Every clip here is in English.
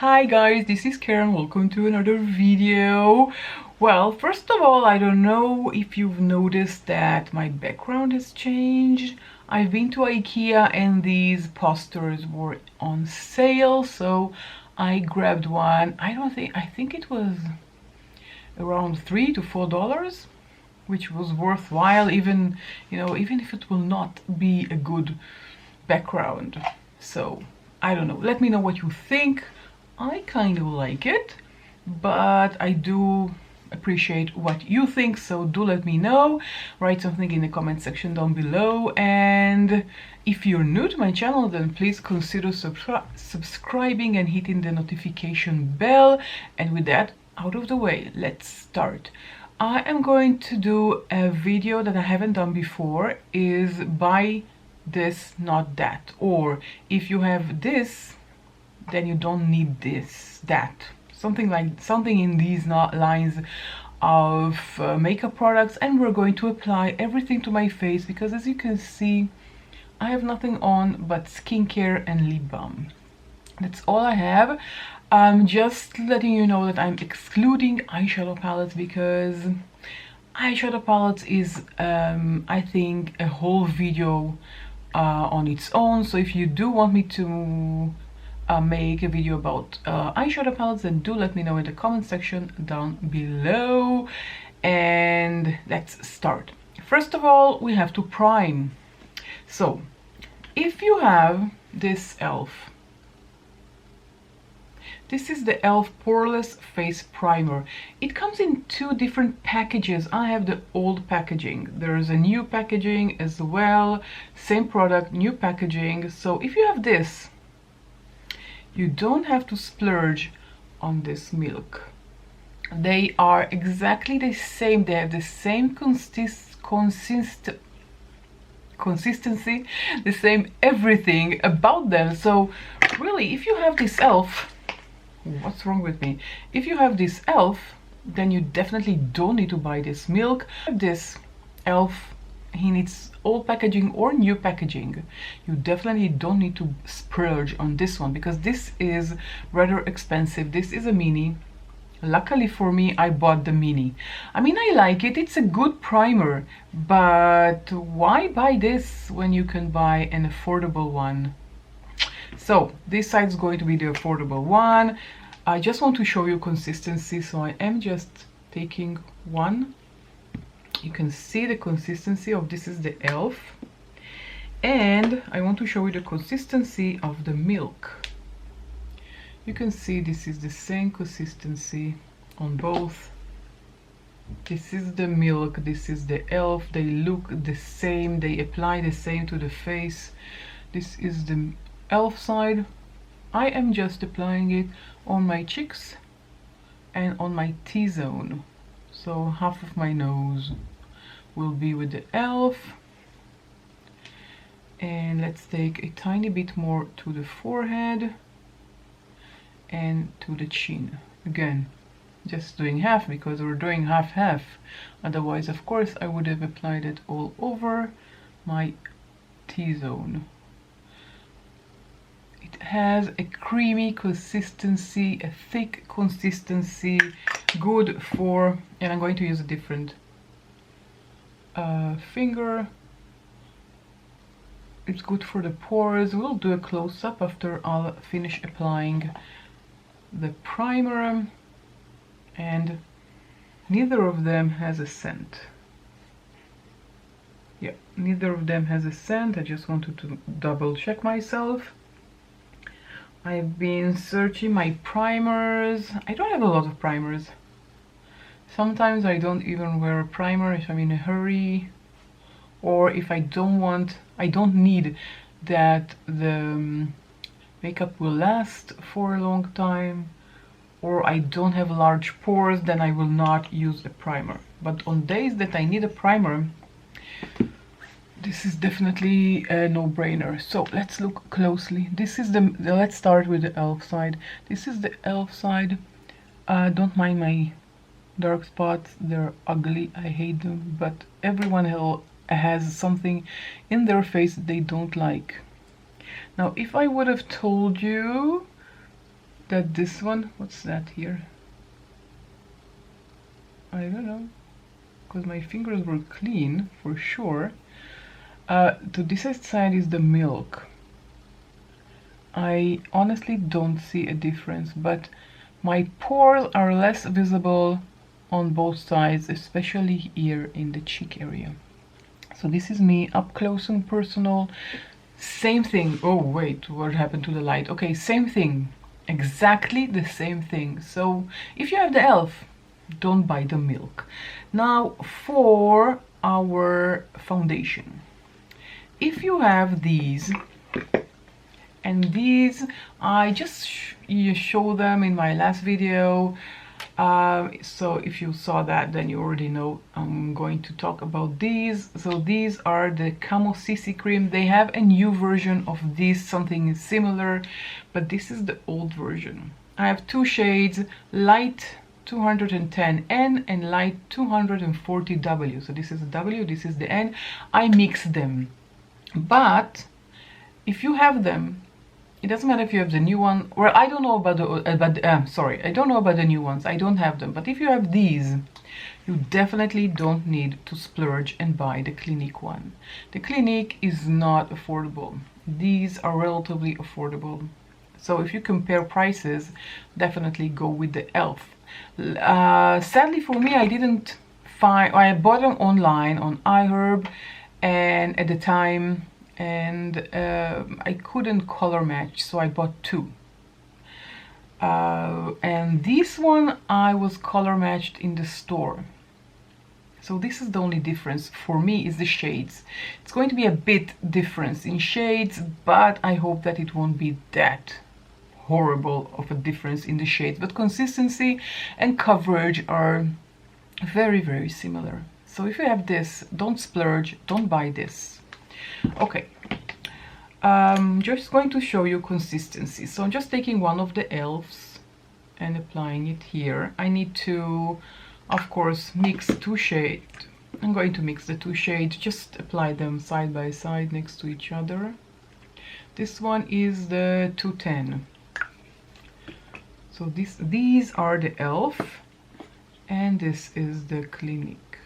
Hi guys, this is Karen. Welcome to another video. Well, first of all, I don't know if you've noticed that my background has changed. I've been to IKEA and these posters were on sale, so I grabbed one. I think it was around $3 to $4, which was worthwhile, even if it will not be a good background. So I don't know, let me know what you think. I kind of like it, but I do appreciate what you think, so do let me know. Write something in the comment section down below, and if you're new to my channel, then please consider subscribing and hitting the notification bell. And with that out of the way, let's start. I am going to do a video that I haven't done before, is buy this, not that, or if you have this, then you don't need that. Something in these lines of makeup products. And we're going to apply everything to my face, because as you can see, I have nothing on but skincare and lip balm. That's all I have. I'm just letting you know that I'm excluding eyeshadow palettes, because eyeshadow palettes is I think a whole video on its own. So if you do want me to make a video about eyeshadow palettes, then do let me know in the comment section down below. And let's start. First of all, we have to prime. So if you have this e.l.f., this is the e.l.f. Poreless Face Primer. It comes in two different packages. I have the old packaging. There's a new packaging as well. Same product, new packaging. So if you have this, you don't have to splurge on this milk. They are exactly the same. They have the same consistency, the same everything about them. So really, if you have this e.l.f., what's wrong with me? If you have this e.l.f., then you definitely don't need to buy this milk. This e.l.f. in its old packaging or new packaging, you definitely don't need to splurge on this one, because this is rather expensive. This is a mini. Luckily for me, I bought the mini. I mean, I like it. It's a good primer, but why buy this when you can buy an affordable one? So this side is going to be the affordable one. I just want to show you consistency, so I am just taking one. You can see the consistency of this is the e.l.f. and I want to show you the consistency of the milk. You can see this is the same consistency on both. This is the milk, this is the e.l.f. They look the same, they apply the same to the face. This is the e.l.f. side. I am just applying it on my cheeks and on my T-zone. So half of my nose will be with the e.l.f. and let's take a tiny bit more to the forehead and to the chin. Again, just doing half because we're doing half. Otherwise, of course, I would have applied it all over my T-zone. It has a creamy consistency, a thick consistency, good for, and I'm going to use a different finger. It's good for the pores. We'll do a close-up after I'll finish applying the primer, and neither of them has a scent. Yeah, neither of them has a scent. I just wanted to double check myself. I've been searching my primers. I don't have a lot of primers. Sometimes I don't even wear a primer if I'm in a hurry, or if I don't need that the makeup will last for a long time, or I don't have large pores, then I will not use a primer. But on days that I need a primer, this is definitely a no-brainer. So let's look closely. This is let's start with the e.l.f. side. This is the e.l.f. side. Don't mind my dark spots, they're ugly, I hate them, but everyone has something in their face they don't like. Now if I would have told you that this one, what's that here? I don't know, because my fingers were clean for sure. To this side is the milk. I honestly don't see a difference, but my pores are less visible on both sides, especially here in the cheek area. So this is me up close and personal. Same thing. Oh wait, what happened to the light? Okay, same thing, exactly the same thing. So if you have the e.l.f., don't buy the milk. Now for our foundation, if you have these, and these I just show them in my last video, so if you saw that, then you already know I'm going to talk about these. So these are the Camo CC cream. They have a new version of this, something similar, but this is the old version. I have two shades, light 210N and light 240W. So this is the W, this is the N. I mix them, but if you have them, it doesn't matter if you have the new one. Well, I don't know about the sorry, I don't know about the new ones. I don't have them. But if you have these, you definitely don't need to splurge and buy the Clinique one. The Clinique is not affordable. These are relatively affordable. So if you compare prices, definitely go with the e.l.f. Sadly for me, I didn't find. I bought them online on iHerb, and at the time, and I couldn't color match, so I bought two. And this one I was color matched in the store. So this is the only difference for me, is the shades. It's going to be a bit difference in shades, but I hope that it won't be that horrible of a difference in the shades. But consistency and coverage are very, very similar. So if you have this, don't splurge, don't buy this. Okay, just going to show you consistency. So I'm just taking one of the e.l.f.'s and applying it here. I need to, of course, mix two shades. I'm going to mix the two shades, just apply them side by side next to each other. This one is the 210. So these are the e.l.f. and this is the Clinique.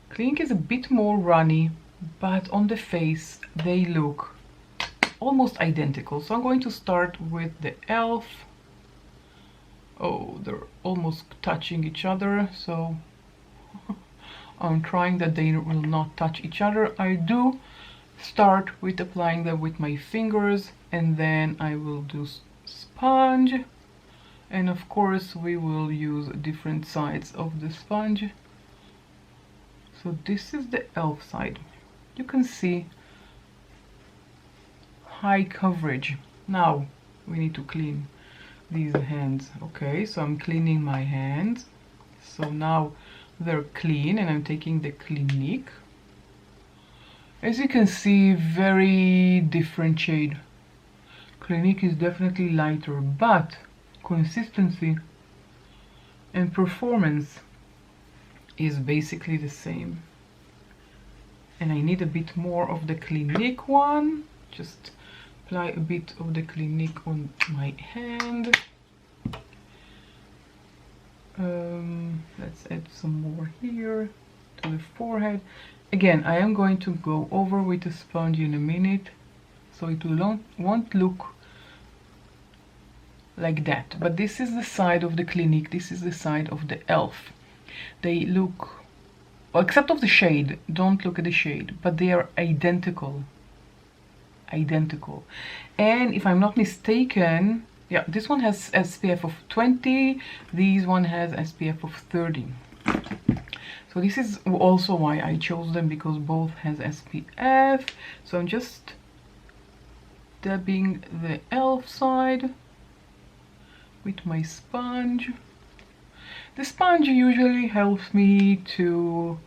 Clinique is a bit more runny, but on the face they look almost identical. So I'm going to start with the e.l.f. Oh, they're almost touching each other, so I'm trying that they will not touch each other. I do start with applying them with my fingers, and then I will do sponge, and of course we will use different sides of the sponge. So this is the e.l.f. side. You can see high coverage. Now we need to clean these hands. Okay, so I'm cleaning my hands. So now they're clean, and I'm taking the Clinique. As you can see, very different shade. Clinique is definitely lighter, but consistency and performance is basically the same. And I need a bit more of the Clinique one. Just apply a bit of the Clinique on my hand. Let's add some more here to the forehead. Again, I am going to go over with the sponge in a minute, so it won't look like that. But this is the side of the Clinique, this is the side of the e.l.f. They look, well, except of the shade, don't look at the shade, but they are identical. And if I'm not mistaken, yeah, this one has SPF of 20, this one has SPF of 30. So this is also why I chose them, because both has SPF. So I'm just dabbing the e.l.f. side with my sponge. The sponge usually helps me to,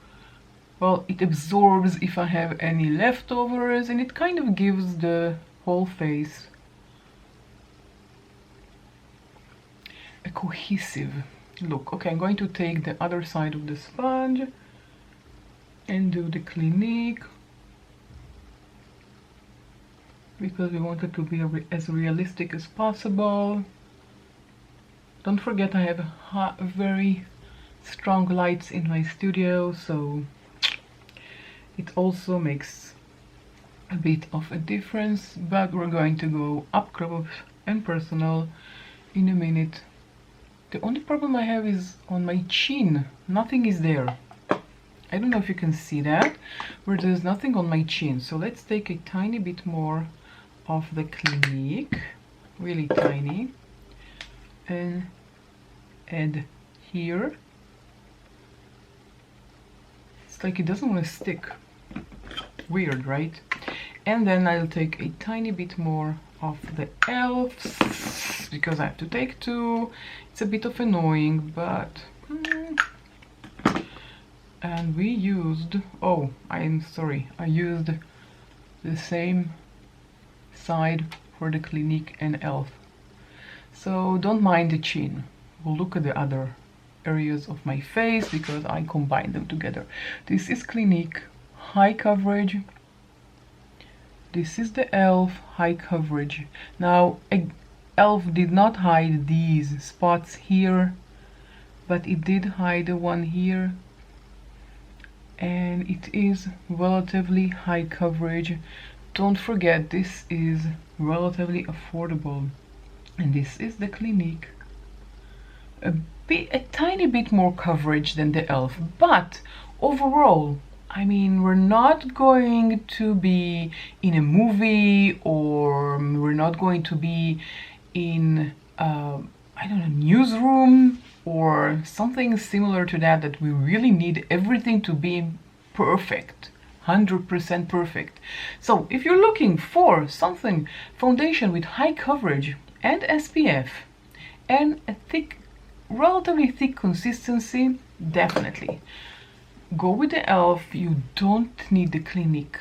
well, it absorbs if I have any leftovers, and it kind of gives the whole face a cohesive look. Okay, I'm going to take the other side of the sponge and do the Clinique. because we want it to be as realistic as possible. Don't forget I have very strong lights in my studio, so it also makes a bit of a difference, but we're going to go up close and personal in a minute. The only problem I have is on my chin. Nothing is there. I don't know if you can see that, where there's nothing on my chin. So let's take a tiny bit more of the Clinique, really tiny, and add here. It's like it doesn't want to stick. Weird, right? And then I'll take a tiny bit more of the elves, because I have to take two. It's a bit of annoying, but and we used, oh, I'm sorry, I used the same side for the Clinique and elf, so don't mind the chin. We'll look at the other areas of my face because I combined them together. This is Clinique, high coverage. This is the elf, high coverage. Now elf did not hide these spots here, but it did hide the one here, and it is relatively high coverage. Don't forget, this is relatively affordable, and this is the Clinique. A tiny bit more coverage than the elf, but overall, I mean, we're not going to be in a movie, or we're not going to be in I don't know, newsroom or something similar to that, that we really need everything to be perfect, 100% perfect. So if you're looking for something, foundation with high coverage and SPF and a thick, relatively thick consistency, definitely go with the elf. You don't need the Clinique.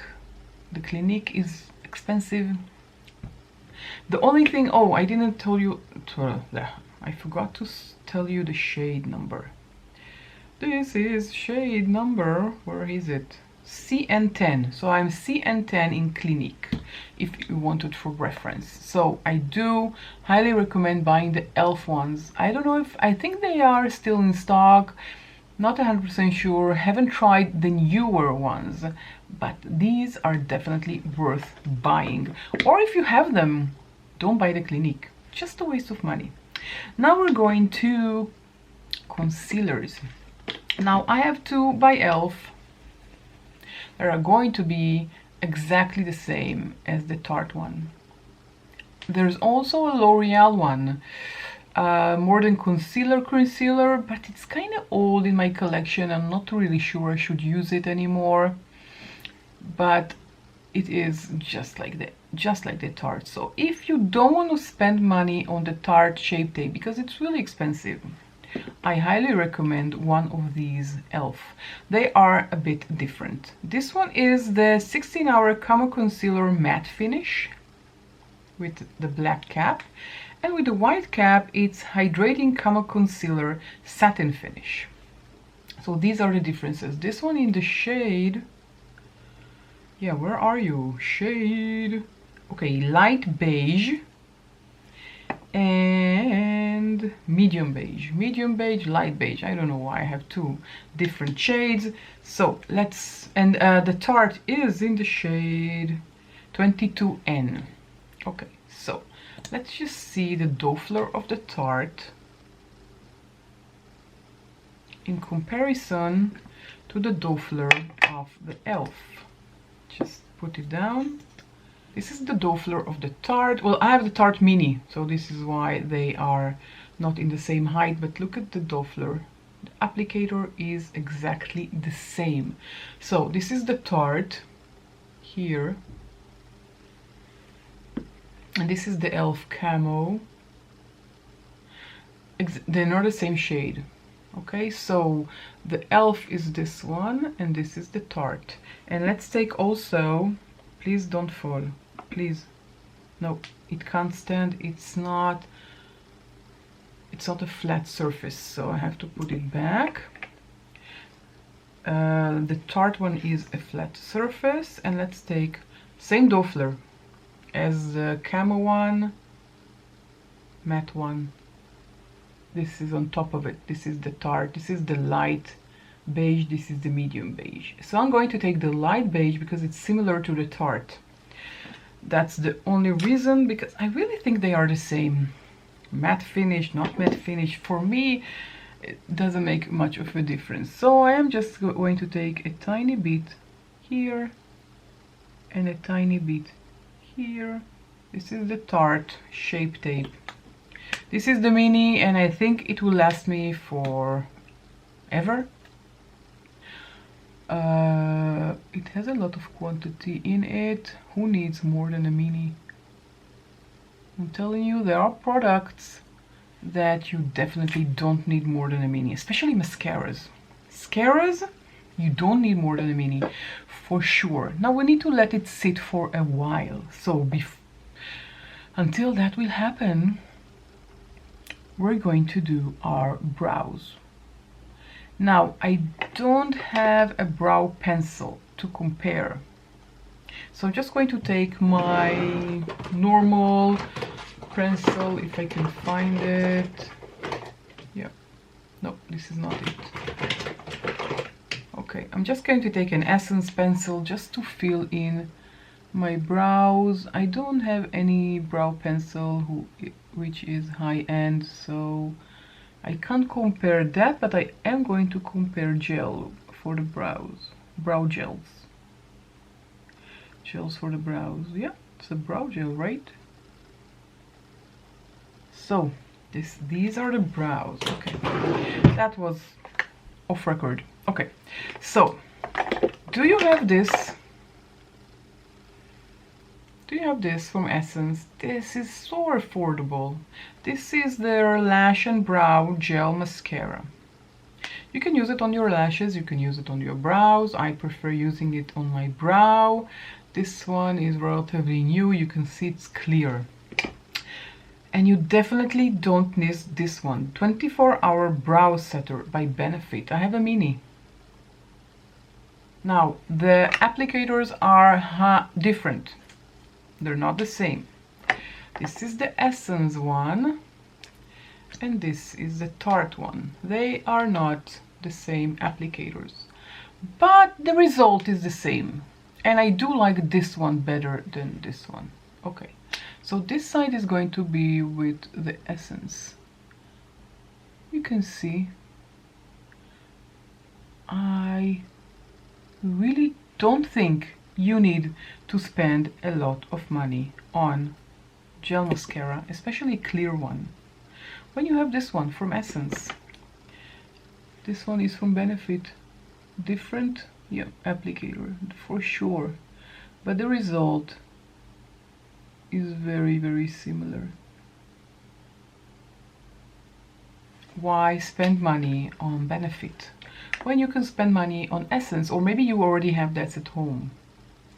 The Clinique is expensive. The only thing, oh, I didn't tell you, I forgot to tell you the shade number. This is shade number, where is it? CN10. So I'm CN10 in Clinique, if you want it for reference. So I do highly recommend buying the elf ones. I don't know if, I think they are still in stock. Not 100% sure, haven't tried the newer ones, but these are definitely worth buying. Or if you have them, don't buy the Clinique, just a waste of money. Now we're going to concealers. Now I have two by elf that are going to be exactly the same as the Tarte one. There's also a L'Oreal one, more than concealer, but it's kind of old in my collection. I'm not really sure I should use it anymore, but it is just like the Tarte. So if you don't want to spend money on the Tarte Shape Tape, because it's really expensive, I highly recommend one of these elf. They are a bit different. This one is the 16-hour Camo Concealer Matte Finish with the black cap, and with the white cap it's Hydrating Camo Concealer Satin Finish. So these are the differences. This one in the shade, yeah, where are you? Shade, okay, light beige and medium beige, light beige. I don't know why I have two different shades. So let's, and the Tarte is in the shade 22N. Okay, so let's just see the Doppler of the Tarte in comparison to the Doppler of the elf. Just put it down. This is the Doppler of the Tarte. Well, I have the Tarte Mini, so this is why they are not in the same height, but look at the Doppler. The applicator is exactly the same. So this is the Tarte here, and this is the elf Camo. They're not the same shade. Okay, so the elf is this one and this is the Tarte. And let's take also, please don't fall, please. No, it can't stand. It's not a flat surface, so I have to put it back. The Tarte one is a flat surface, and let's take same Doppler. as the camo one, matte one. This is on top of it. This is the tart. This is the light beige. This is the medium beige. So I'm going to take the light beige because it's similar to the tart. That's the only reason, because I really think they are the same. Matte finish, not matte finish. For me, it doesn't make much of a difference. So I am just going to take a tiny bit here and a tiny bit here. This is the tart Shape Tape. This is the mini, and I think it will last me for ever. It has a lot of quantity in it. Who needs more than a mini? I'm telling you, there are products that you definitely don't need more than a mini, especially mascaras. Mascaras, you don't need more than a mini, for sure. Now we need to let it sit for a while. So until that will happen, we're going to do our brows. Now, I don't have a brow pencil to compare. So I'm just going to take my normal pencil, if I can find it. Yeah, no, this is not it. Okay, I'm just going to take an Essence pencil just to fill in my brows. I don't have any brow pencil which is high-end, so I can't compare that, but I am going to compare gel for the brows. Brow gels. Gels for the brows. Yeah, it's a brow gel, right? So, these are the brows. Okay, that was off record. Okay, so, do you have this? Do you have this from Essence? This is so affordable. This is their Lash and Brow Gel Mascara. You can use it on your lashes, you can use it on your brows. I prefer using it on my brow. This one is relatively new. You can see it's clear. And you definitely don't need this one. 24-hour Brow Setter by Benefit. I have a mini. Now, the applicators are different. They're not the same. This is the Essence one, and this is the Tarte one. They are not the same applicators, but the result is the same. And I do like this one better than this one. Okay, so this side is going to be with the Essence. You can see I really don't think you need to spend a lot of money on gel mascara, especially clear one. When you have this one from Essence, this one is from Benefit, different, yeah, applicator for sure, but the result is very, very similar. Why spend money on Benefit when you can spend money on Essence? Or maybe you already have that at home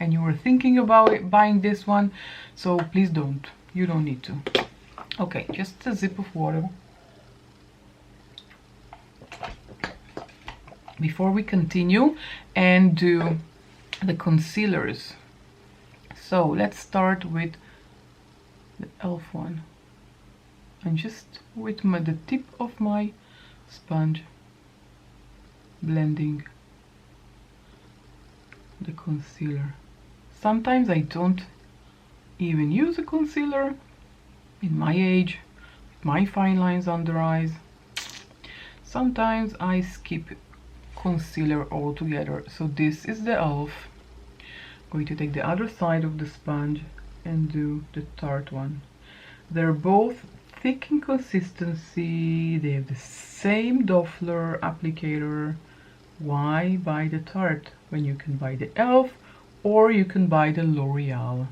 and you were thinking about buying this one, so please don't. You don't need to. Okay, just a sip of water. Before we continue and do the concealers. So let's start with the e.l.f. one. And just with the tip of my sponge, blending the concealer. Sometimes I don't even use a concealer in my age, with my fine lines under eyes. Sometimes I skip concealer altogether. So this is the e.l.f. I'm going to take the other side of the sponge and do the Tarte one. They're both thick in consistency. They have the same Doppler applicator. Why buy the Tarte when you can buy the e.l.f. or you can buy the L'Oreal?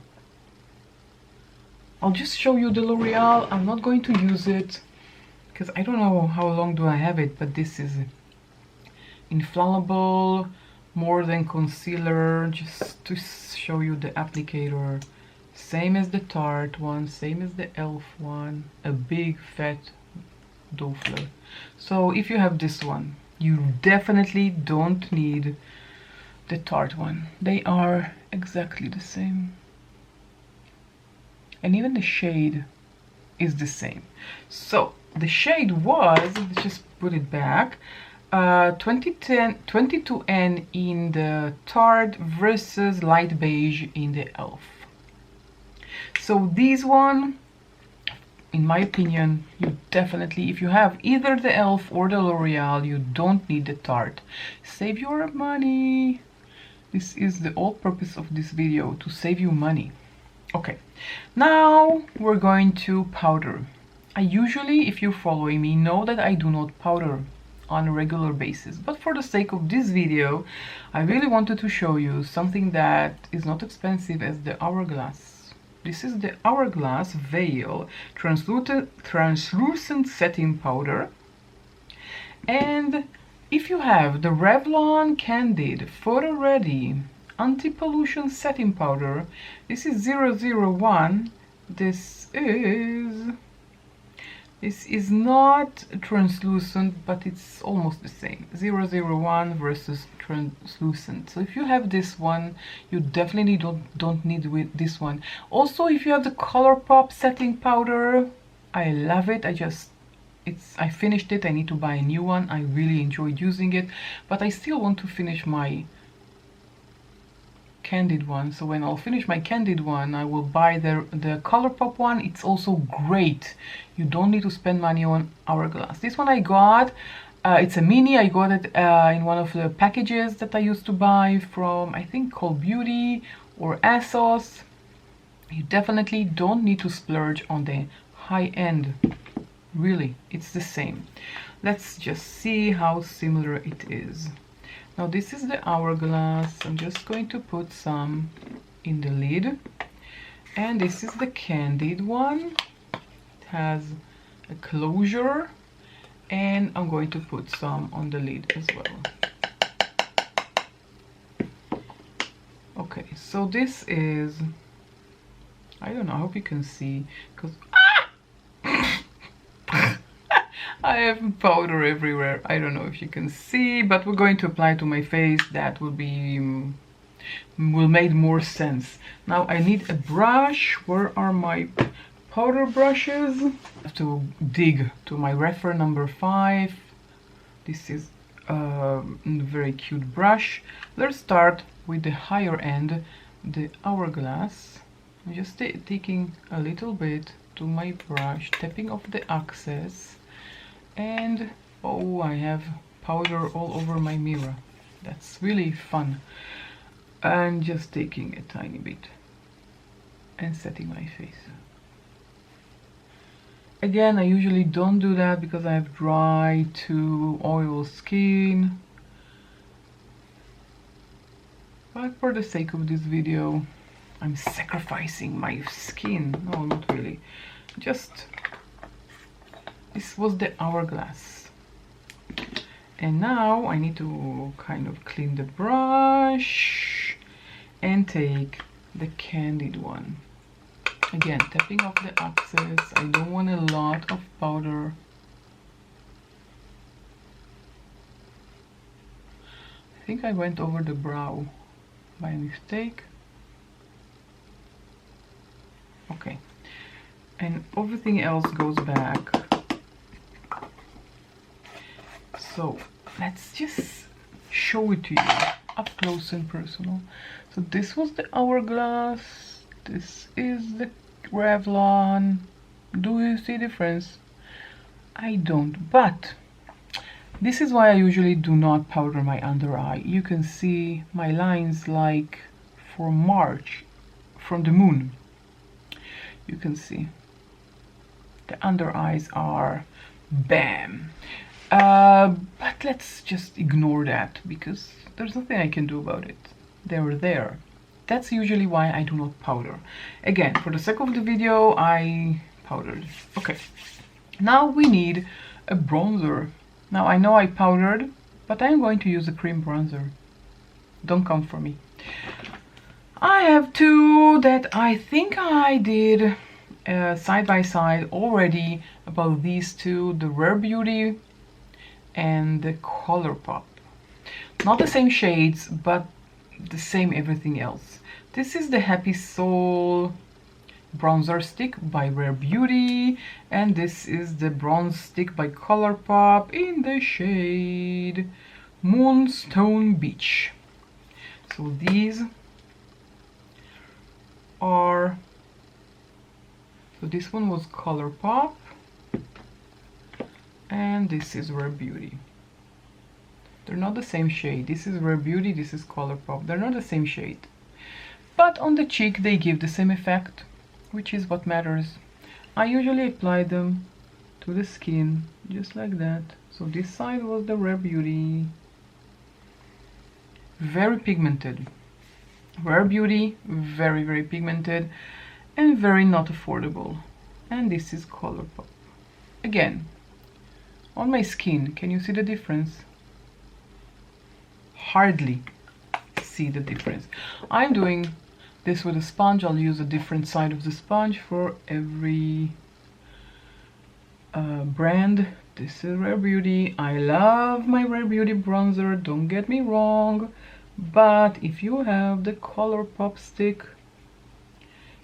I'll just show you the L'Oreal. I'm not going to use it because I don't know how long do I have it, but this is infallible, more than concealer, just to show you the applicator. Same as the Tarte one, same as the e.l.f. one, a big fat Doppler. So if you have this one, you definitely don't need the Tarte one. They are exactly the same. and even the shade is the same. So the shade was, let's just put it back, 22N in the Tarte versus light beige in the Elf. So this one, in my opinion, you definitely, if you have either the Elf or the L'Oreal, you don't need the Tarte. Save your money. This is the whole purpose of this video, to save you money. Okay, now we're going to powder. I usually, if you're following me, know that I do not powder on a regular basis, but for the sake of this video, I really wanted to show you something that is not expensive as the Hourglass. This is the Hourglass Veil translucent setting powder. And if you have the Revlon Candid Photo Ready Anti-Pollution Setting Powder, this is 001. This is not translucent, but it's almost the same. 001 versus translucent. So if you have this one, you definitely don't need with this one. Also, if you have the ColourPop setting powder, I love it. I finished it. I need to buy a new one. I really enjoyed using it, but I still want to finish my Candid one. So when I'll finish my Candid one, I will buy the ColourPop one. It's also great. You don't need to spend money on Hourglass. This one I got, it's a mini. I got it in one of the packages that I used to buy from, I think, Call Beauty or ASOS. You definitely don't need to splurge on the high end. Really, it's the same. Let's just see how similar it is. Now this is the Hourglass. I'm just going to put some in the lid. And this is the Candid one. It has a closure. And I'm going to put some on the lid as well. Okay, so this is, I don't know, I hope you can see, because I have powder everywhere. I don't know if you can see, but we're going to apply to my face. That will make more sense. Now I need a brush. Where are my powder brushes? I have to dig to my refer number 5. This is a very cute brush. Let's start with the higher end, the Hourglass. I'm just taking a little bit to my brush, tapping off the excess. And oh, I have powder all over my mirror. That's really fun. And just taking a tiny bit and setting my face. Again, I usually don't do that because I have dry to oil skin. But for the sake of this video, I'm sacrificing my skin. No, not really. Just, this was the Hourglass. And now I need to kind of clean the brush and take the Candid one. Again, tapping off the excess. I don't want a lot of powder. I think I went over the brow by mistake. Okay. And everything else goes back. So let's just show it to you up close and personal. So this was the Hourglass. This is the Revlon. Do you see the difference? I don't, but this is why I usually do not powder my under eye. You can see my lines like for March from the moon. You can see the under eyes are bam. But let's just ignore that because there's nothing I can do about it. They're there. That's usually why I do not powder. Again, for the sake of the video, I powdered. Okay, now we need a bronzer. Now I know I powdered, but I'm going to use a cream bronzer. Don't come for me. I have two that I think I did side by side already about these two, the Rare Beauty and the ColourPop. Not the same shades, but the same everything else. This is the Happy Soul bronzer stick by Rare Beauty, and this is the bronze stick by Colourpop in the shade Moonstone Beach. So these are, so this one was Colourpop and this is Rare Beauty. They're not the same shade. This is Rare Beauty, this is Colourpop. They're not the same shade, but on the cheek they give the same effect, which is what matters. I usually apply them to the skin just like that. So this side was the Rare Beauty, very pigmented. Rare Beauty, very, very pigmented and very not affordable. And this is Colourpop. Again, on my skin, can you see the difference? Hardly see the difference. I'm doing this with a sponge. I'll use a different side of the sponge for every brand. This is Rare Beauty. I love my Rare Beauty bronzer, don't get me wrong, but if you have the Colourpop stick,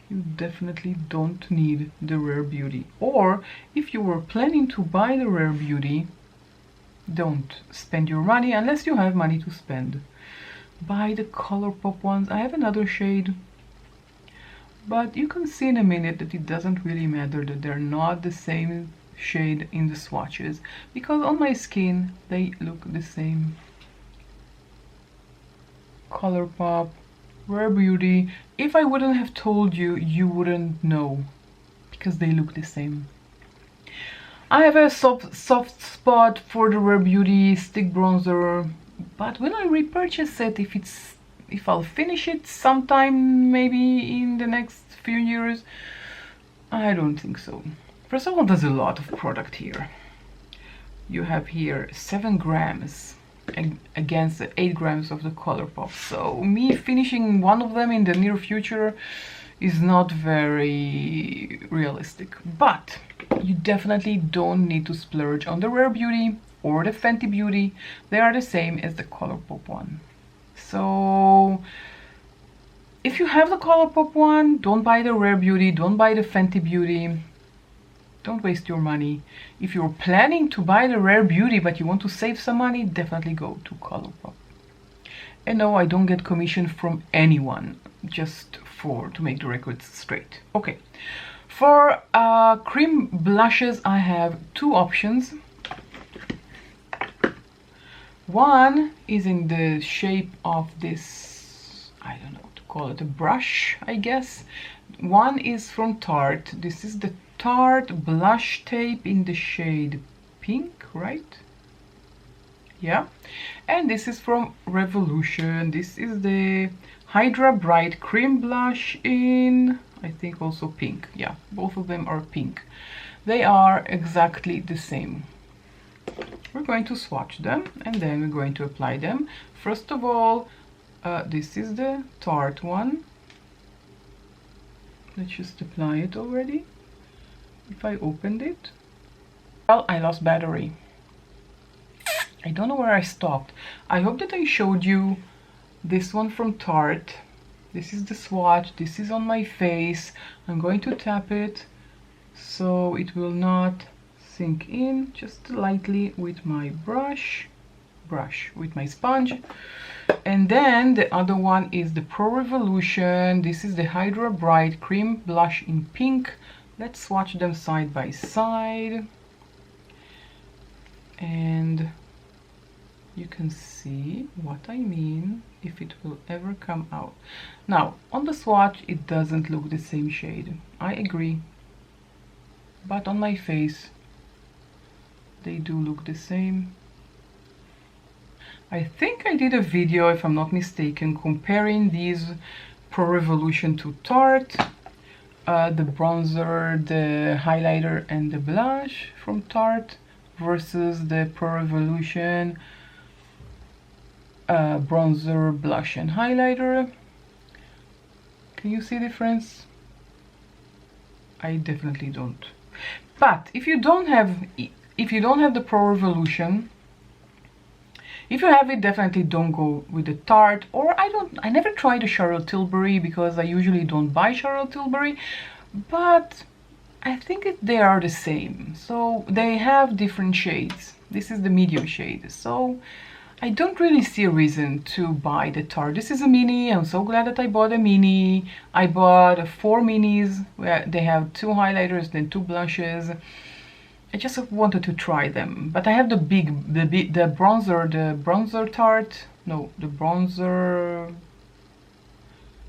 you definitely don't need the Rare Beauty. Or if you were planning to buy the Rare Beauty, don't spend your money unless you have money to spend. Buy the Colourpop ones. I have another shade, but you can see in a minute that it doesn't really matter that they're not the same shade in the swatches, because on my skin they look the same. Colourpop, Rare Beauty. If I wouldn't have told you, you wouldn't know, because they look the same. I have a soft spot for the Rare Beauty stick bronzer, but when I repurchase it, if I'll finish it sometime maybe in the next few years, I don't think so. First of all, there's a lot of product here. You have here 7 grams against the 8 grams of the Colourpop. So me finishing one of them in the near future is not very realistic. But you definitely don't need to splurge on the Rare Beauty or the Fenty Beauty. They are the same as the Colourpop one. So if you have the Colourpop one, don't buy the Rare Beauty, don't buy the Fenty Beauty. Don't waste your money. If you're planning to buy the Rare Beauty but you want to save some money, definitely go to Colourpop. And no, I don't get commission from anyone, just to make the records straight. Okay, for cream blushes I have 2 options. One is in the shape of this, I don't know what to call it, a brush, I guess. One is from Tarte. This is the Tarte blush tape in the shade pink, right? Yeah. And this is from Revolution. This is the Hydra Bright Cream Blush in, I think, also pink. Yeah, both of them are pink. They are exactly the same. We're going to swatch them and then we're going to apply them. First of all, this is the Tarte one. Let's just apply it already. If I opened it, well, I lost battery. I don't know where I stopped. I hope that I showed you this one from Tarte. This is the swatch. This is on my face. I'm going to tap it so it will not sink in, just lightly with my brush with my sponge. And then the other one is the Pro Revolution. This is the Hydra Bright Cream Blush in pink. Let's swatch them side by side and you can see what I mean, if it will ever come out. Now on the swatch it doesn't look the same shade, I agree, but on my face they do look the same. I think I did a video, if I'm not mistaken, comparing these Pro Revolution to Tarte, the bronzer, the highlighter and the blush from Tarte versus the Pro Revolution bronzer, blush and highlighter. Can you see the difference? I definitely don't. But if you don't have the Pro Revolution, if you have it, definitely don't go with the Tarte. Or I never tried the Charlotte Tilbury because I usually don't buy Charlotte Tilbury, but I think they are the same. So they have different shades. This is the medium shade. So I don't really see a reason to buy the Tarte. This is a mini. I'm so glad that I bought a mini. I bought 4 minis where they have 2 highlighters and 2 blushes. I just wanted to try them. But I have the bronzer Tarte. No, the bronzer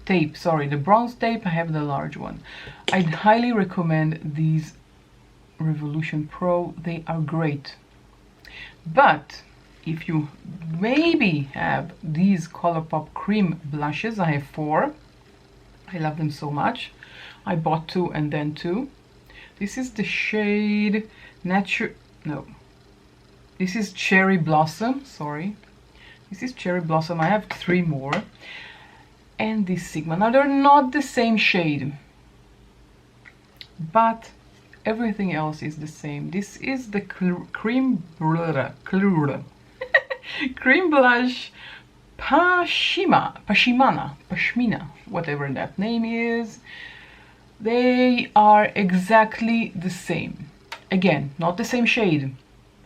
tape, sorry, the bronze tape. I have the large one. I'd highly recommend these Revolution Pro. They are great. But if you maybe have these Colourpop cream blushes, I have 4. I love them so much. I bought 2 and then 2. This is the shade this is Cherry Blossom, sorry. This is Cherry Blossom. I have 3 more. And this Sigma. Now they're not the same shade, but everything else is the same. This is the cream blush Pashmina, whatever that name is. They are exactly the same. Again, not the same shade.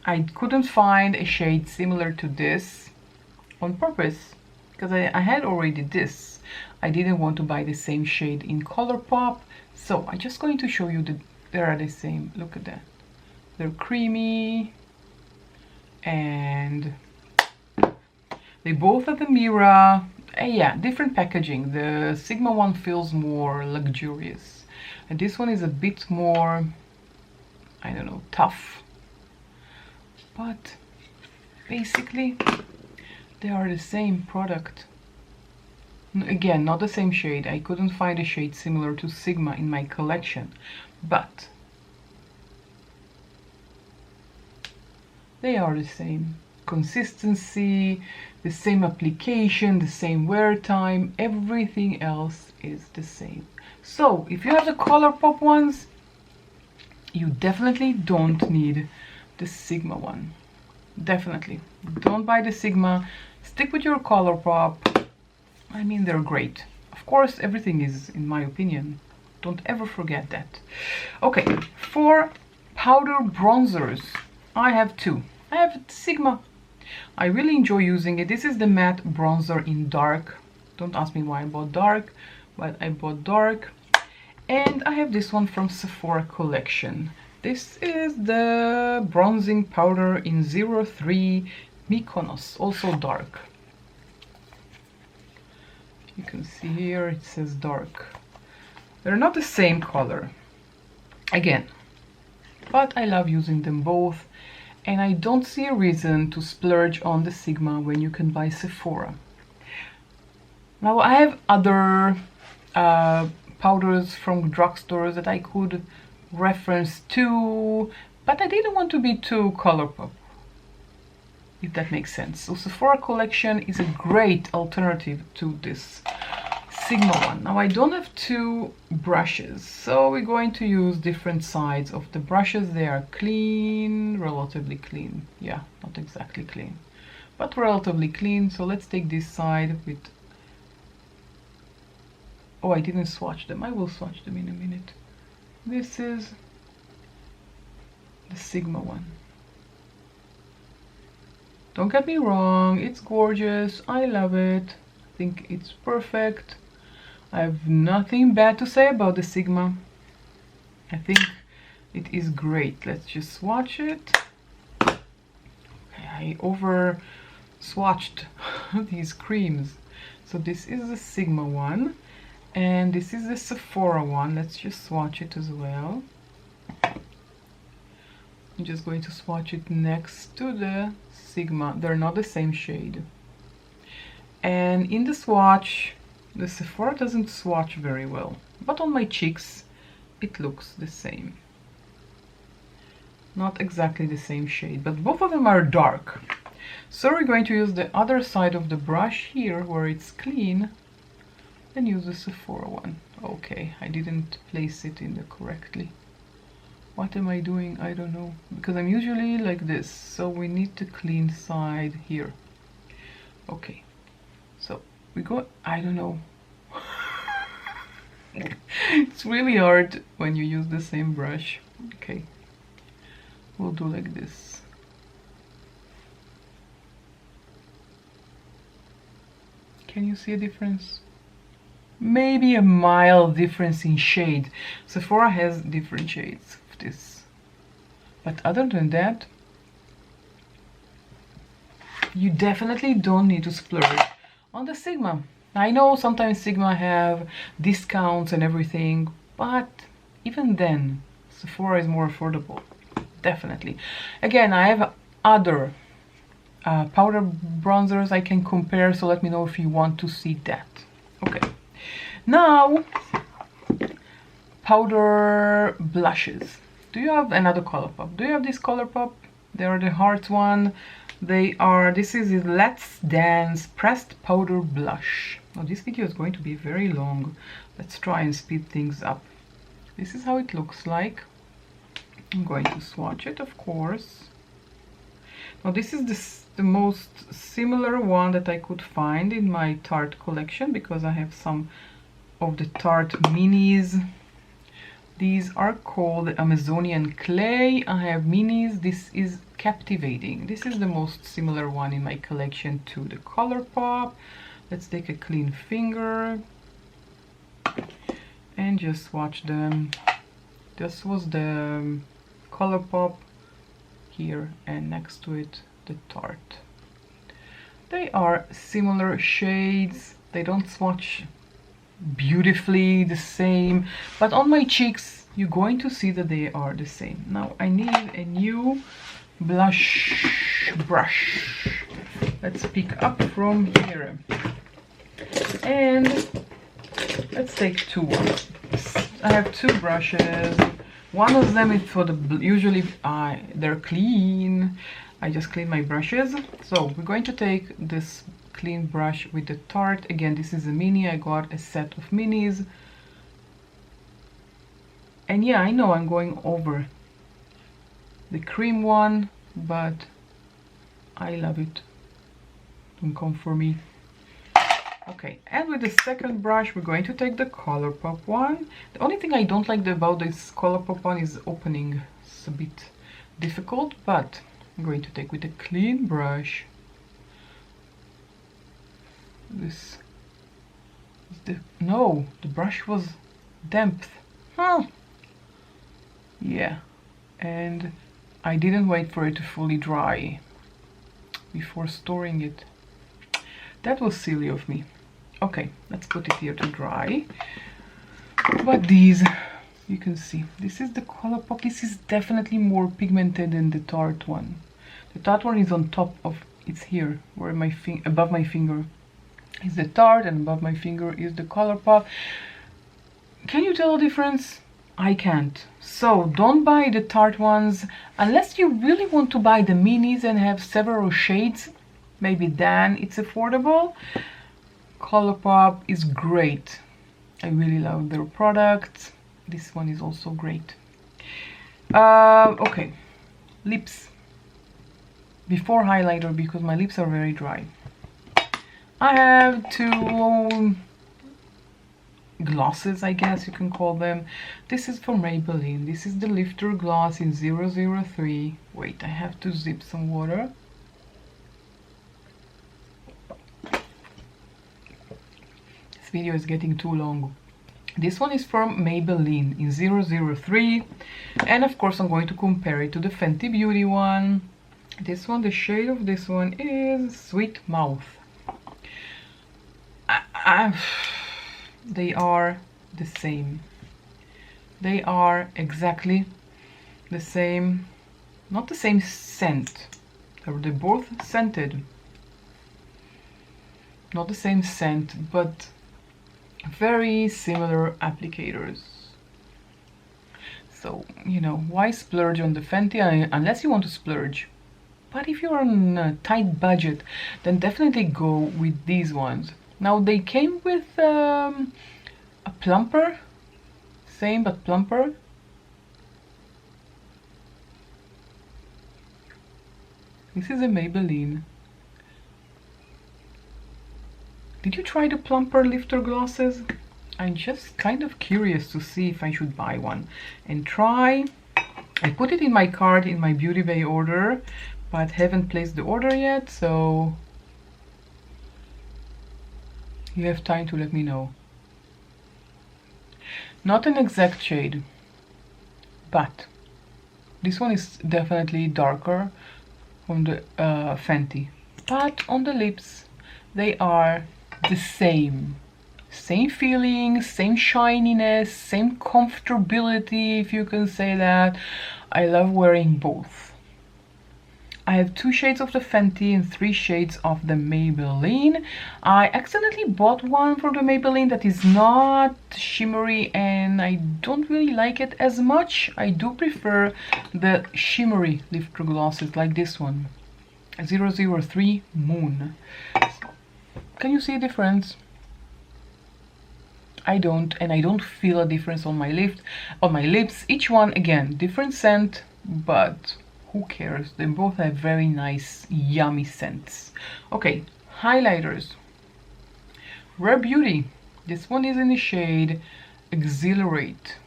I couldn't find a shade similar to this on purpose because I had already this. I didn't want to buy the same shade in Colourpop, so I'm just going to show you that they are the same. Look at that. They're creamy and they both have a mirror. Yeah, different packaging. The Sigma one feels more luxurious and this one is a bit more, I don't know, tough. But basically they are the same product. Again, not the same shade. I couldn't find a shade similar to Sigma in my collection, but they are the same. Consistency, the same application, the same wear time, everything else is the same. So if you have the Colourpop ones, you definitely don't need the Sigma one. Definitely don't buy the Sigma. Stick with your Colourpop. I mean, they're great. Of course, everything is, in my opinion. Don't ever forget that. Okay, for powder bronzers, I have 2. I have Sigma. I really enjoy using it. This is the matte bronzer in dark. Don't ask me why I bought dark, but I bought dark. And I have this one from Sephora collection. This is the bronzing powder in 03 Mykonos, also dark. You can see here it says dark. They're not the same color, again, but I love using them both, and I don't see a reason to splurge on the Sigma when you can buy Sephora. Now I have other powders from drugstores that I could reference to, but I didn't want to be too Colourpop, if that makes sense. So Sephora collection is a great alternative to this Sigma one. Now I don't have 2 brushes, so we're going to use different sides of the brushes. They are clean, relatively clean. Yeah, not exactly clean, but relatively clean. So let's take this side with... Oh, I didn't swatch them. I will swatch them in a minute. This is the Sigma one. Don't get me wrong, it's gorgeous. I love it. I think it's perfect. I have nothing bad to say about the Sigma. I think it is great. Let's just swatch it. Okay, I over swatched these creams. So this is the Sigma one and this is the Sephora one. Let's just swatch it as well. I'm just going to swatch it next to the Sigma. They're not the same shade. And in the swatch, the Sephora doesn't swatch very well, but on my cheeks it looks the same. Not exactly the same shade, but both of them are dark. So we're going to use the other side of the brush here where it's clean and use the Sephora one. Okay, I didn't place it in the correctly. What am I doing? I don't know, because I'm usually like this, so we need the clean side here. Okay, so we go, I don't know. It's really hard when you use the same brush. Okay, we'll do like this. Can you see a difference? Maybe a mild difference in shade. Sephora has different shades of this. But other than that, you definitely don't need to splurge on the Sigma. I know sometimes Sigma have discounts and everything, but even then, Sephora is more affordable. Definitely. Again, I have other powder bronzers I can compare, so let me know if you want to see that. Okay. Now, powder blushes. Do you have another color pop? Do you have this color pop? They are the heart one. They are, this is Let's Dance Pressed Powder Blush. Now this video is going to be very long. Let's try and speed things up. This is how it looks like. I'm going to swatch it, of course. Now this is the most similar one that I could find in my Tarte collection, because I have some of the Tarte minis. These are called Amazonian Clay. I have minis. This is Captivating. This is the most similar one in my collection to the ColourPop. Let's take a clean finger and just swatch them. This was the ColourPop here, and next to it the Tarte. They are similar shades. They don't swatch beautifully the same, but on my cheeks you're going to see that they are the same. Now I need a new blush brush. Let's pick up from here and let's take two. I have two brushes. One of them is for the usually they're clean. I just clean my brushes. So we're going to take this clean brush with the Tarte. Again, this is a mini. I got a set of minis. And yeah, I know I'm going over the cream one, but I love it. Don't come for me. Okay, and with the second brush, we're going to take the ColourPop one. The only thing I don't like about this ColourPop one is opening. It's a bit difficult, but I'm going to take with a clean brush. This is the brush was damp. Huh. Yeah, and I didn't wait for it to fully dry before storing it. That was silly of me. Okay, let's put it here to dry. But these, you can see, this is the ColourPop. This is definitely more pigmented than the Tarte one. The Tarte one is on top of, it's here, where my above my finger is the Tarte, and above my finger is the ColourPop. Can you tell the difference? I can't. So don't buy the Tarte ones unless you really want to buy the minis and have several shades. Maybe then it's affordable. ColourPop is great. I really love their products. This one is also great. Okay, lips. Before highlighter, because my lips are very dry. I have two glosses, I guess you can call them. This is from Maybelline. This is the Lifter Gloss in 003. Wait, I have to zip some water. This video is getting too long. This one is from Maybelline in 003. And of course I'm going to compare it to the Fenty Beauty one. This one, the shade of this one is Sweet Mouth. They are the same. They are exactly the same, not the same scent. They're both scented. Not the same scent, but very similar applicators. So, you know, why splurge on the Fenty unless you want to splurge? But if you're on a tight budget, then definitely go with these ones. Now they came with a plumper, same but plumper. This is a Maybelline. Did you try the plumper lifter glosses? I'm just kind of curious to see if I should buy one and try. I put it in my cart in my Beauty Bay order, but haven't placed the order yet, so you have time to let me know. Not an exact shade, but this one is definitely darker from the Fenty. But on the lips, they are the same. Same feeling, same shininess, same comfortability, if you can say that. I love wearing both. I have 2 shades of the Fenty and 3 shades of the Maybelline. I accidentally bought one from the Maybelline that is not shimmery, and I don't really like it as much. I do prefer the shimmery lip glosses like this one, 003 Moon. Can you see a difference? I don't, and I don't feel a difference on my lips. Each one, again, different scent, but who cares? They both have very nice, yummy scents. Okay, highlighters. Rare Beauty. This one is in the shade Exhilarate.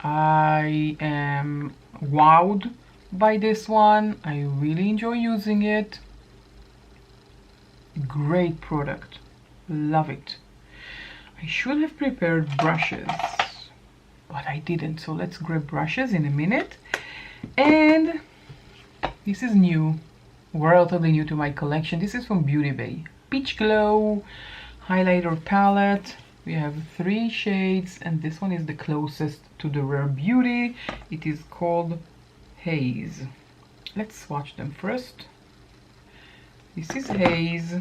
I am wowed by this one. I really enjoy using it. Great product. Love it. I should have prepared brushes, but I didn't, so let's grab brushes in a minute. And this is new, relatively new to my collection. This is from Beauty Bay. Peach Glow highlighter palette. We have 3 shades, and this one is the closest to the Rare Beauty. It is called Haze. Let's swatch them first. This is Haze.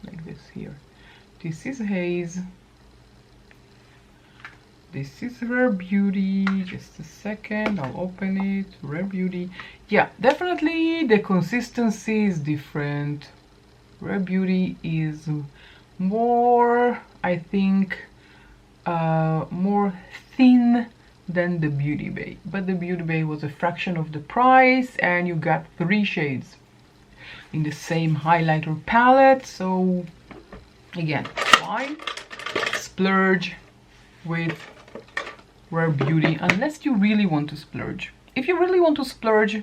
Like this here. This is Haze. This is Rare Beauty. Just a second, I'll open it. Rare Beauty. Yeah, definitely the consistency is different. Rare Beauty is more, I think, more thin than the Beauty Bay. But the Beauty Bay was a fraction of the price, and you got 3 shades in the same highlighter palette. So again, why splurge with Rare Beauty unless you really want to splurge? If you really want to splurge,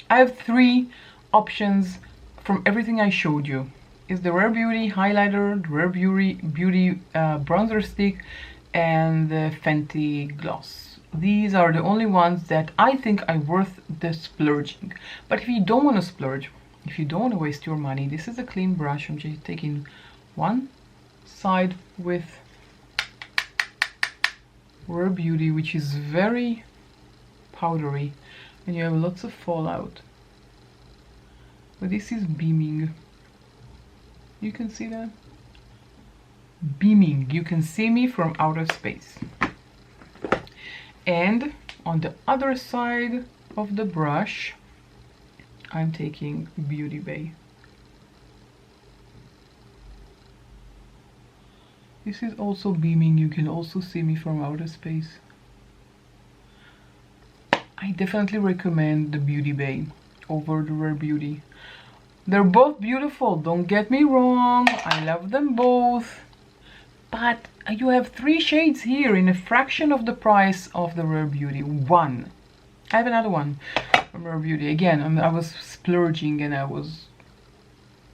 I have 3 options from everything I showed you. Is the Rare Beauty highlighter, the Rare Beauty bronzer stick, and the Fenty gloss. These are the only ones that I think are worth the splurging. But if you don't want to splurge, if you don't want to waste your money, this is a clean brush. I'm just taking one side with Rare Beauty, which is very powdery, and you have lots of fallout. But this is beaming. You can see that? Beaming. You can see me from outer space. And on the other side of the brush, I'm taking Beauty Bay. This is also beaming. You can also see me from outer space. I definitely recommend the Beauty Bay over the Rare Beauty. They're both beautiful, don't get me wrong. I love them both. But you have 3 shades here in a fraction of the price of the Rare Beauty. One. I have another one from Rare Beauty. Again, I was splurging, and I was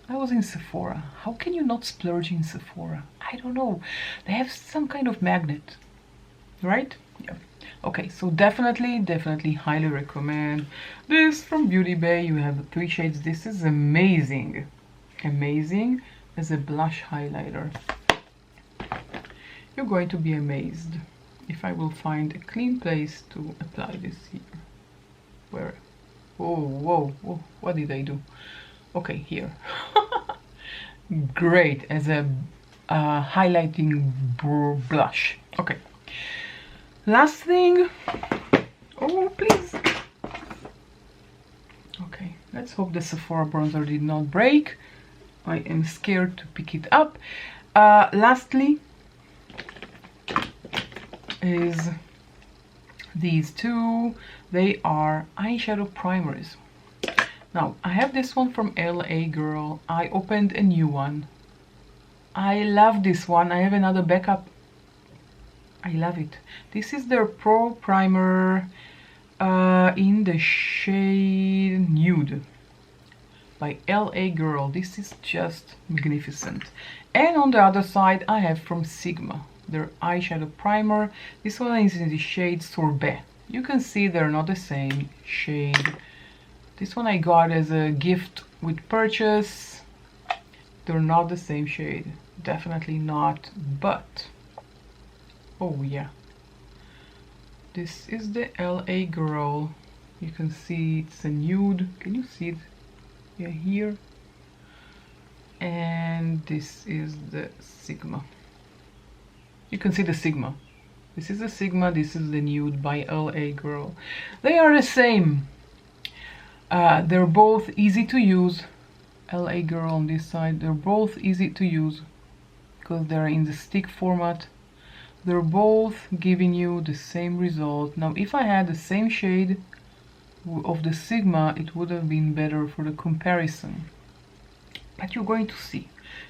in Sephora. How can you not splurge in Sephora? I don't know. They have some kind of magnet, right? Yeah. Okay, so definitely highly recommend this from Beauty Bay. You have 3 shades. This is amazing. Amazing as a blush highlighter. You're going to be amazed if I will find a clean place to apply this here. Where? Whoa, what did I do? Okay, here. Great as a highlighting blush. Okay. Last thing. Oh, please. Okay, let's hope the Sephora bronzer did not break. I am scared to pick it up. Lastly is these 2. They are eyeshadow primers. Now, I have this one from LA Girl. I opened a new one. I love this one. I have another backup. I love it. This is their Pro Primer in the shade Nude by LA Girl. This is just magnificent. And on the other side I have from Sigma their eyeshadow primer. This one is in the shade Sorbet. You can see they're not the same shade. This one I got as a gift with purchase. They're not the same shade, definitely not, but oh yeah, this is the LA Girl. You can see it's a nude. Can you see it? Yeah, here. And this is the Sigma. You can see the Sigma. This is the Sigma, this is the Nude by LA Girl. They are the same. They're both easy to use. LA Girl on this side, they're both easy to use because they're in the stick format. They're both giving you the same result. Now if I had the same shade of the Sigma, it would have been better for the comparison, but you're going to see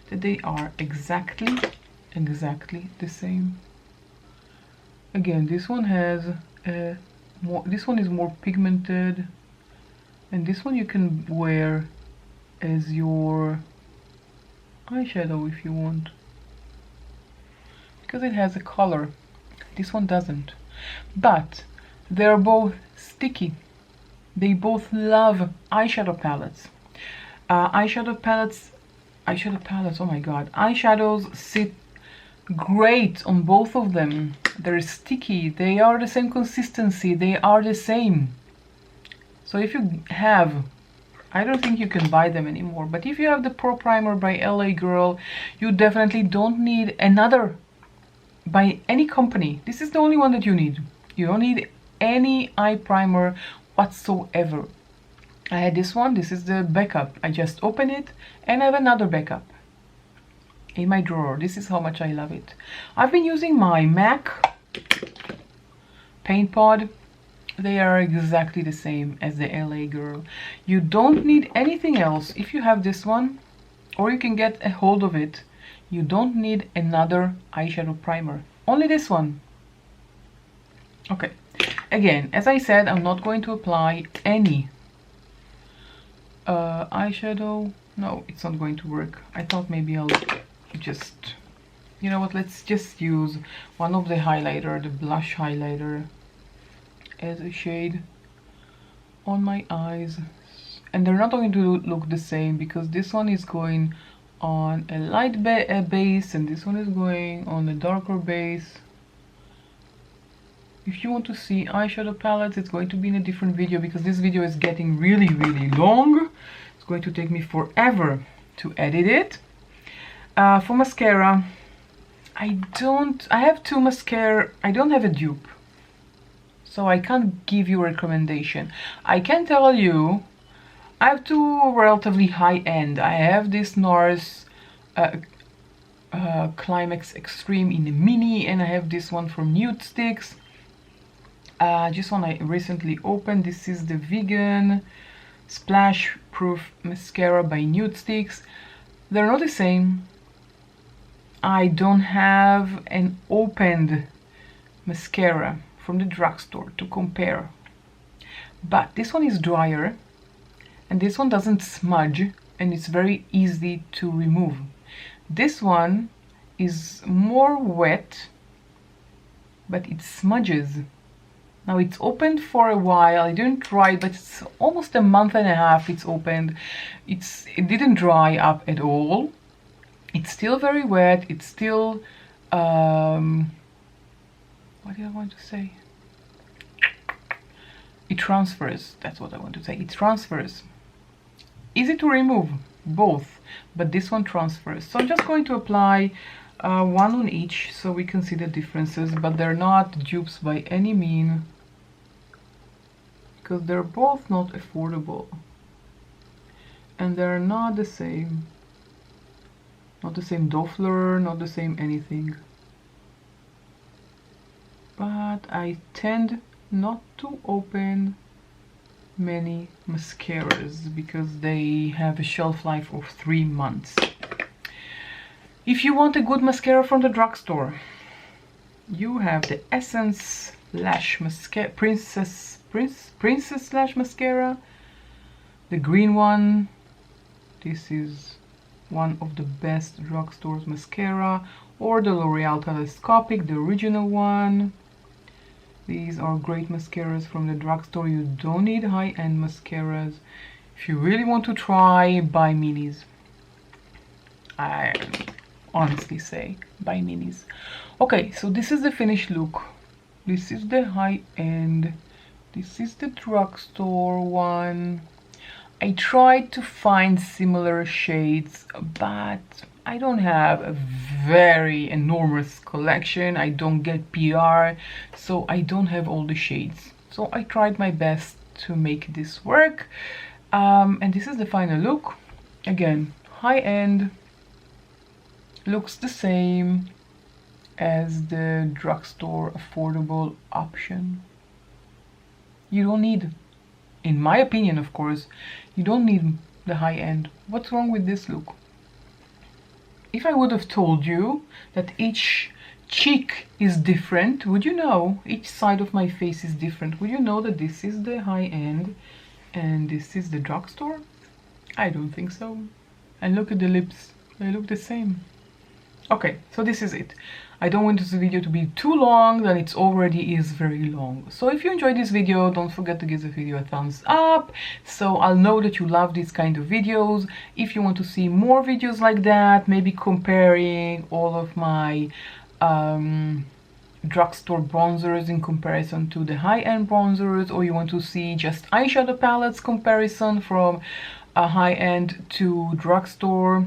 that they are exactly the same. Again, this one has this one is more pigmented, and this one you can wear as your eyeshadow if you want, because it has a color. This one doesn't, but they're both sticky. They both love eyeshadow palettes. Eyeshadow palettes, oh my god, eyeshadows sit great on both of them. They're sticky, they are the same consistency, they are the same. So if you have, I don't think you can buy them anymore, but if you have the Pro Primer by LA Girl, you definitely don't need another by any company. This is the only one that you need. You don't need any eye primer whatsoever. I had this one, this is the backup. I just open it and I have another backup in my drawer. This is how much I love it. I've been using my MAC Paint Pod. They are exactly the same as the LA Girl. You don't need anything else. If you have this one, or you can get a hold of it, you don't need another eyeshadow primer. Only this one. Okay. Again, as I said, I'm not going to apply any eyeshadow. No, it's not going to work. I thought maybe I'll just, you know what, let's just use one of the highlighter, the blush highlighter, as a shade on my eyes. And they're not going to look the same because this one is going on a light base and this one is going on a darker base. If you want to see eyeshadow palettes, it's going to be in a different video because this video is getting really long. It's going to take me forever to edit it. For mascara, I have two mascara. I don't have a dupe, so I can't give you a recommendation. I can tell you I have two relatively high-end. I have this NARS Climax Extreme in the mini, and I have this one from Nude Sticks. This one I recently opened. This is the Vegan Splash Proof Mascara by Nude Sticks. They're not the same. I don't have an opened mascara from the drugstore to compare, but this one is drier and this one doesn't smudge and it's very easy to remove. This one is more wet, but it smudges. Now it's opened for a while. I didn't try it, but it's almost a month and a half it's opened. It didn't dry up at all. It's still very wet. It's still what do I want to say? It transfers. That's what I want to say. It transfers. Easy to remove, both, but this one transfers. So I'm just going to apply one on each so we can see the differences, but they're not dupes by any means, because they're both not affordable and they're not the same. Not the same Doppler, not the same anything. But I tend not to open many mascaras because they have a shelf life of 3 months. If you want a good mascara from the drugstore, you have the Essence Lash Mascara, Princess Lash Mascara, the green one. This is one of the best drugstore's mascara, or the L'Oreal Telescopic, the original one. These are great mascaras from the drugstore. You don't need high-end mascaras. If you really want to try, buy minis. I honestly say buy minis. Okay, so this is the finished look. This is the high-end. This is the drugstore one. I tried to find similar shades, but I don't have a very enormous collection. I don't get PR, so I don't have all the shades. So I tried my best to make this work. And this is the final look. Again, high-end, looks the same as the drugstore affordable option. You don't need, in my opinion of course, you don't need the high-end. What's wrong with this look? If I would have told you that each cheek is different, would you know? Each side of my face is different. Would you know that this is the high-end and this is the drugstore? I don't think so. And look at the lips, they look the same. Okay, so this is it. I don't want this video to be too long, then it already is very long. So if you enjoyed this video, don't forget to give the video a thumbs up, so I'll know that you love these kind of videos. If you want to see more videos like that, maybe comparing all of my drugstore bronzers in comparison to the high-end bronzers, or you want to see just eyeshadow palettes comparison from a high-end to drugstore,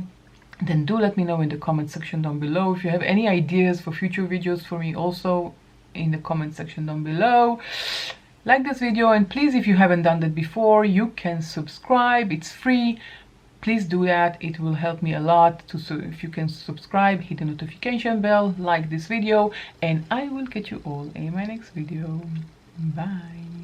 then do let me know in the comment section down below. If you have any ideas for future videos for me, also in the comment section down below. Like this video, and please, if you haven't done that before, you can subscribe. It's free. Please do that. It will help me a lot. So if you can subscribe, hit the notification bell, like this video, and I will catch you all in my next video. Bye.